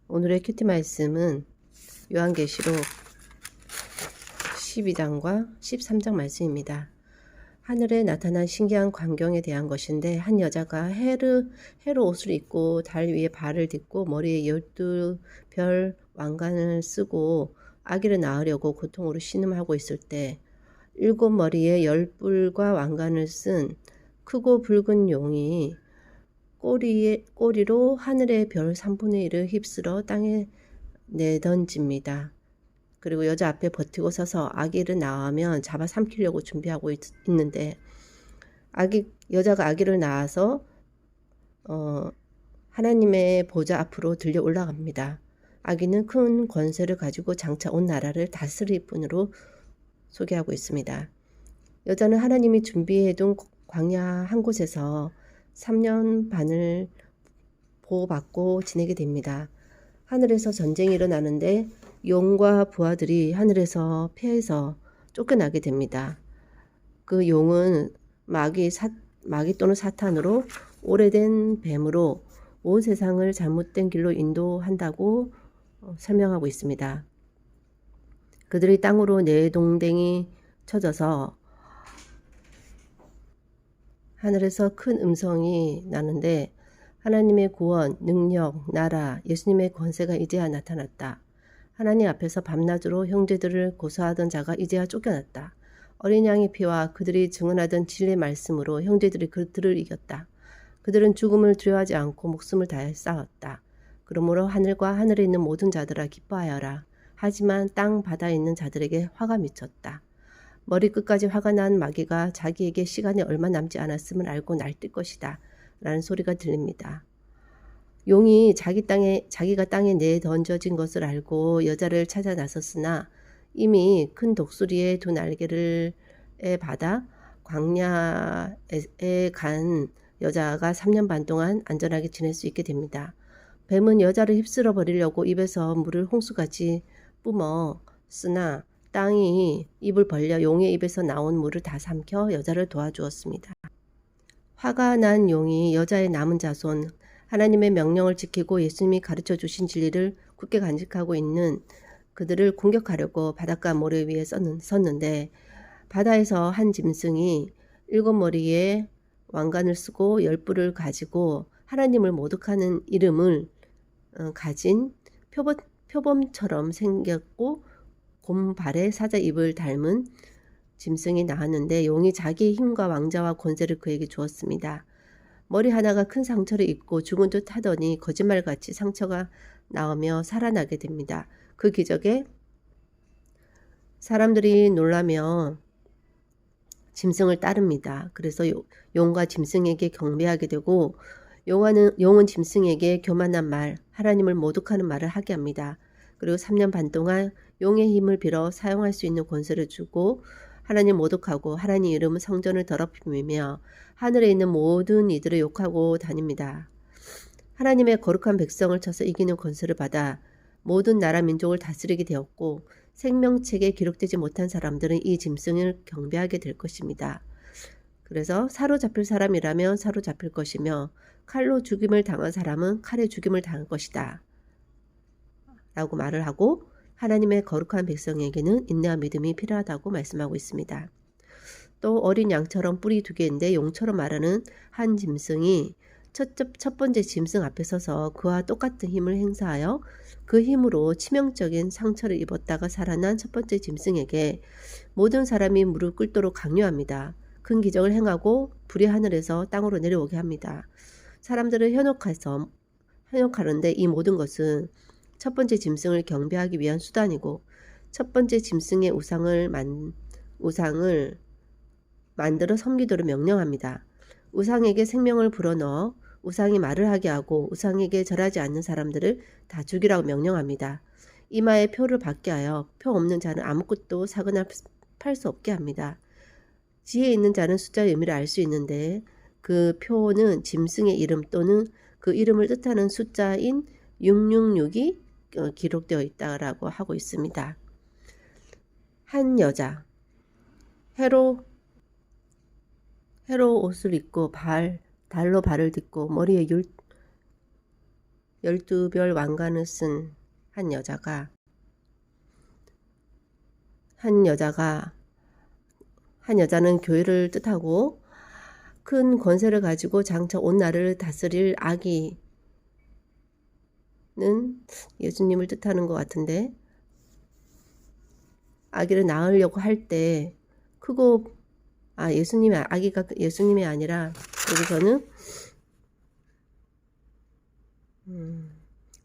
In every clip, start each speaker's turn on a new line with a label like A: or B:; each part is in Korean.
A: 오늘의 큐티 말씀은 요한계시록 12장과 13장 말씀입니다. 하늘에 나타난 신기한 광경에 대한 것인데, 한 여자가 해로 옷을 입고 달 위에 발을 딛고 머리에 12별 왕관을 쓰고 아기를 낳으려고 고통으로 신음하고 있을 때, 7머리에 10뿔과 왕관을 쓴 크고 붉은 용이 꼬리로 하늘의 별 3분의 1을 휩쓸어 땅에 내던집니다. 그리고 여자 앞에 버티고 서서 아기를 낳으면 잡아 삼키려고 준비하고 있는데, 여자가 아기를 낳아서 하나님의 보좌 앞으로 들려 올라갑니다. 아기는 큰 권세를 가지고 장차 온 나라를 다스릴 분으로 소개하고 있습니다. 여자는 하나님이 준비해둔 광야 한 곳에서 3년 반을 보호받고 지내게 됩니다. 하늘에서 전쟁이 일어나는데 용과 부하들이 하늘에서 패해서 쫓겨나게 됩니다. 그 용은 마귀 또는 사탄으로 오래된 뱀으로 온 세상을 잘못된 길로 인도한다고 설명하고 있습니다. 그들이 땅으로 내동댕이 쳐져서 하늘에서 큰 음성이 나는데, 하나님의 구원, 능력, 나라, 예수님의 권세가 이제야 나타났다. 하나님 앞에서 밤낮으로 형제들을 고소하던 자가 이제야 쫓겨났다. 어린 양의 피와 그들이 증언하던 진리의 말씀으로 형제들이 그들을 이겼다. 그들은 죽음을 두려워하지 않고 목숨을 다해 싸웠다. 그러므로 하늘과 하늘에 있는 모든 자들아 기뻐하여라. 하지만 땅 바다에 있는 자들에게 화가 미쳤다. 머리끝까지 화가 난 마귀가 자기에게 시간이 얼마 남지 않았음을 알고 날뛸 것이다 라는 소리가 들립니다. 용이 자기가 땅에 내던져진 것을 알고 여자를 찾아 나섰으나, 이미 큰 독수리의 두 날개를 받아 광야에 간 여자가 3년 반 동안 안전하게 지낼 수 있게 됩니다. 뱀은 여자를 휩쓸어 버리려고 입에서 물을 홍수같이 뿜어 쓰나, 땅이 입을 벌려 용의 입에서 나온 물을 다 삼켜 여자를 도와주었습니다. 화가 난 용이 여자의 남은 자손, 하나님의 명령을 지키고 예수님이 가르쳐 주신 진리를 굳게 간직하고 있는 그들을 공격하려고 바닷가 모래 위에 섰는데, 바다에서 한 짐승이 7머리에 왕관을 쓰고 10뿔을 가지고 하나님을 모독하는 이름을 가진 표범처럼 생겼고 곰발의 사자 입을 닮은 짐승이 나왔는데, 용이 자기의 힘과 왕자와 권세를 그에게 주었습니다. 머리 하나가 큰 상처를 입고 죽은 듯 하더니 거짓말같이 상처가 나오며 살아나게 됩니다. 그 기적에 사람들이 놀라며 짐승을 따릅니다. 그래서 용과 짐승에게 경배하게 되고, 용은 짐승에게 교만한 말, 하나님을 모독하는 말을 하게 합니다. 그리고 3년 반 동안 용의 힘을 빌어 사용할 수 있는 권세를 주고 하나님 모독하고 하나님 이름은 성전을 더럽히며 하늘에 있는 모든 이들을 욕하고 다닙니다. 하나님의 거룩한 백성을 쳐서 이기는 권세를 받아 모든 나라 민족을 다스리게 되었고, 생명책에 기록되지 못한 사람들은 이 짐승을 경배하게 될 것입니다. 그래서 사로잡힐 사람이라면 사로잡힐 것이며 칼로 죽임을 당한 사람은 칼에 죽임을 당할 것이다 라고 말을 하고, 하나님의 거룩한 백성에게는 인내와 믿음이 필요하다고 말씀하고 있습니다. 또 어린 양처럼 뿔이 2개인데 용처럼 말하는 한 짐승이 첫 번째 짐승 앞에 서서 그와 똑같은 힘을 행사하여 그 힘으로 치명적인 상처를 입었다가 살아난 첫 번째 짐승에게 모든 사람이 무릎 꿇도록 강요합니다. 큰 기적을 행하고 불이 하늘에서 땅으로 내려오게 합니다. 사람들을 현혹하는데 이 모든 것은 첫 번째 짐승을 경배하기 위한 수단이고, 첫 번째 짐승의 우상을 만들어 섬기도록 명령합니다. 우상에게 생명을 불어넣어 우상이 말을 하게 하고 우상에게 절하지 않는 사람들을 다 죽이라고 명령합니다. 이마에 표를 받게 하여 표 없는 자는 아무것도 사거나 팔 수 없게 합니다. 지혜 있는 자는 숫자의 의미를 알 수 있는데, 그 표는 짐승의 이름 또는 그 이름을 뜻하는 숫자인 666이 기록되어 있다라고 하고 있습니다. 한 여자, 해로 옷을 입고 달로 발을 딛고 머리에 12별 왕관을 쓴 한 여자는 교회를 뜻하고 큰 권세를 가지고 장차 온 나라를 다스릴 아기는 예수님을 뜻하는 것 같은데, 아기를 낳으려고 할 때 크고, 아기가 예수님이 아니라 여기서는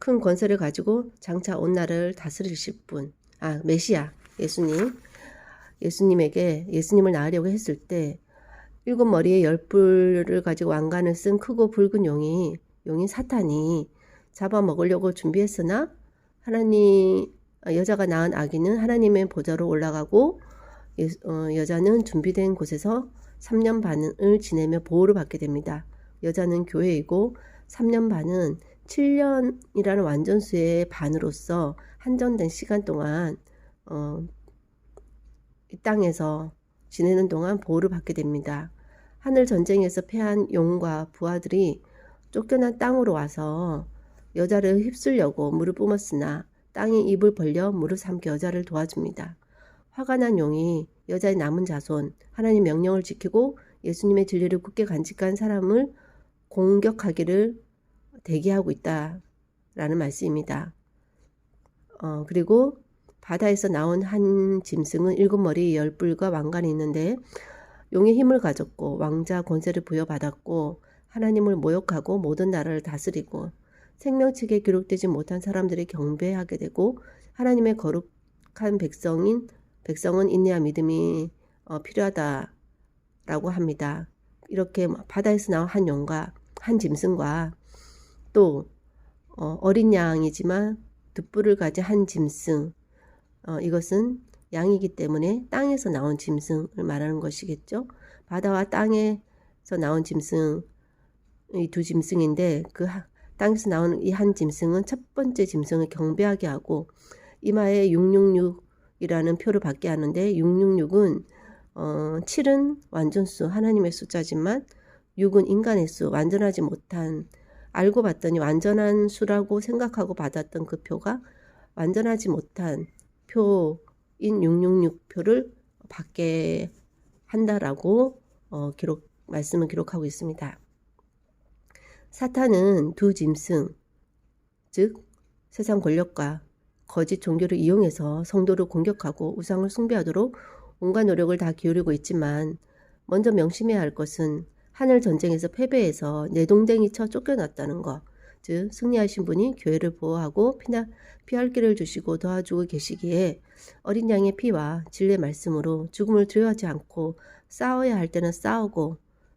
A: 큰 권세를 가지고 장차 온 나라를 다스리실 분, 메시아 예수님을 낳으려고 했을 때 7머리에 10뿔을 가지고 왕관을 쓴 크고 붉은 용인 사탄이 잡아먹으려고 준비했으나 여자가 낳은 아기는 하나님의 보좌로 올라가고 여자는 준비된 곳에서 3년 반을 지내며 보호를 받게 됩니다. 여자는 교회이고 3년 반은 7년이라는 완전수의 반으로서 한정된 시간 동안 이 땅에서 지내는 동안 보호를 받게 됩니다. 하늘 전쟁에서 패한 용과 부하들이 쫓겨난 땅으로 와서 여자를 휩쓸려고 물을 뿜었으나 땅이 입을 벌려 물을 삼켜 여자를 도와줍니다. 화가 난 용이 여자의 남은 자손, 하나님 명령을 지키고 예수님의 진리를 굳게 간직한 사람을 공격하기를 대기하고 있다라는 말씀입니다. 그리고 바다에서 나온 한 짐승은 7머리 10뿔과 왕관이 있는데 용의 힘을 가졌고 왕자 권세를 부여받았고 하나님을 모욕하고 모든 나라를 다스리고 생명책에 기록되지 못한 사람들이 경배하게 되고 하나님의 거룩한 백성은 인내와 믿음이 필요하다라고 합니다. 이렇게 바다에서 나온 한 용과 한 짐승과 또 어린 양이지만 득불을 가진 한 짐승, 이것은 양이기 때문에 땅에서 나온 짐승을 말하는 것이겠죠. 바다와 땅에서 나온 짐승, 이 두 짐승인데 땅에서 나오는 이 한 짐승은 첫 번째 짐승을 경배하게 하고 이마에 666이라는 표를 받게 하는데 666은 7은 완전수 하나님의 숫자지만 6은 인간의 수, 완전하지 못한, 알고 봤더니 완전한 수라고 생각하고 받았던 그 표가 완전하지 못한 표인 666표를 받게 한다라고 말씀을 기록하고 있습니다. 사탄은 두 짐승, 즉 세상 권력과 거짓 종교를 이용해서 성도를 공격하고 우상을 숭배하도록 온갖 노력을 다 기울이고 있지만 먼저 명심해야 할 것은 하늘 전쟁에서 패배해서 내동댕이 쳐 쫓겨났다는 것, 즉 승리하신 분이 교회를 보호하고 피할 길을 주시고 도와주고 계시기에 어린 양의 피와 진리의 말씀으로 죽음을 두려워하지 않고 싸워야 할 때는 싸우고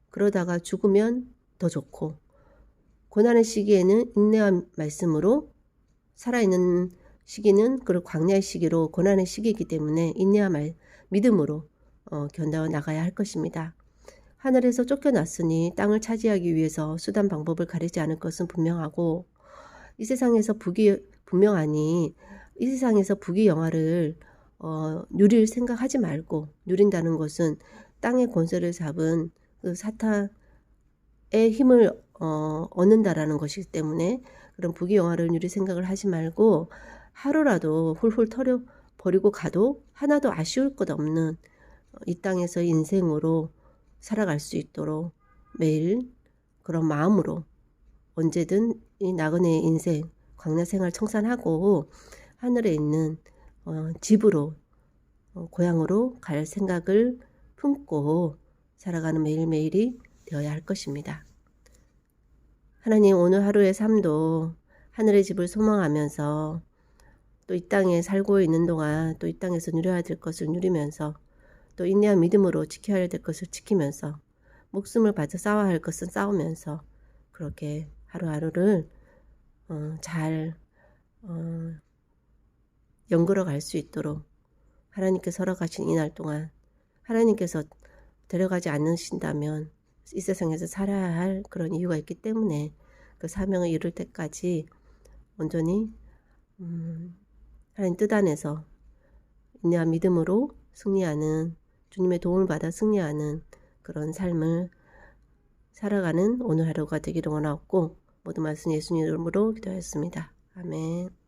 A: 그러다가 죽으면 더 좋고 고난의 시기에는 인내와 말씀으로 살아있는 시기는 그리고 광야의 시기로 고난의 시기이기 때문에 인내와 믿음으로 견뎌 나가야 할 것입니다. 하늘에서 쫓겨났으니 땅을 차지하기 위해서 수단 방법을 가리지 않을 것은 분명하고 이 세상에서 분명하니 이 세상에서 부귀 영화를 누릴 생각하지 말고 누린다는 것은 땅의 권세를 잡은 그 사탄의 힘을 얻는다라는 것이기 때문에 그런 부귀 영화를 누릴 생각을 하지 말고 하루라도 훌훌 털어 버리고 가도 하나도 아쉬울 것 없는 이 땅에서 인생으로 살아갈 수 있도록 매일 그런 마음으로 언제든 이 나그네의 인생 광야 생활 청산하고 하늘에 있는 집으로 고향으로 갈 생각을 품고 살아가는 매일매일이 되어야 할 것입니다. 하나님, 오늘 하루의 삶도 하늘의 집을 소망하면서 또 이 땅에 살고 있는 동안 또 이 땅에서 누려야 될 것을 누리면서 또 인내와 믿음으로 지켜야 될 것을 지키면서 목숨을 바쳐 싸워야 할 것은 싸우면서 그렇게 하루하루를 잘 연걸어 갈 수 있도록 하나님께서 허락하신 이날 동안 하나님께서 데려가지 않으신다면 이 세상에서 살아야 할 그런 이유가 있기 때문에 그 사명을 이룰 때까지 온전히 하나님 뜻 안에서 인내와 믿음으로 승리하는, 주님의 도움을 받아 승리하는 그런 삶을 살아가는 오늘 하루가 되기를 원하옵고 모든 말씀 예수님 이름으로 기도하였습니다. 아멘.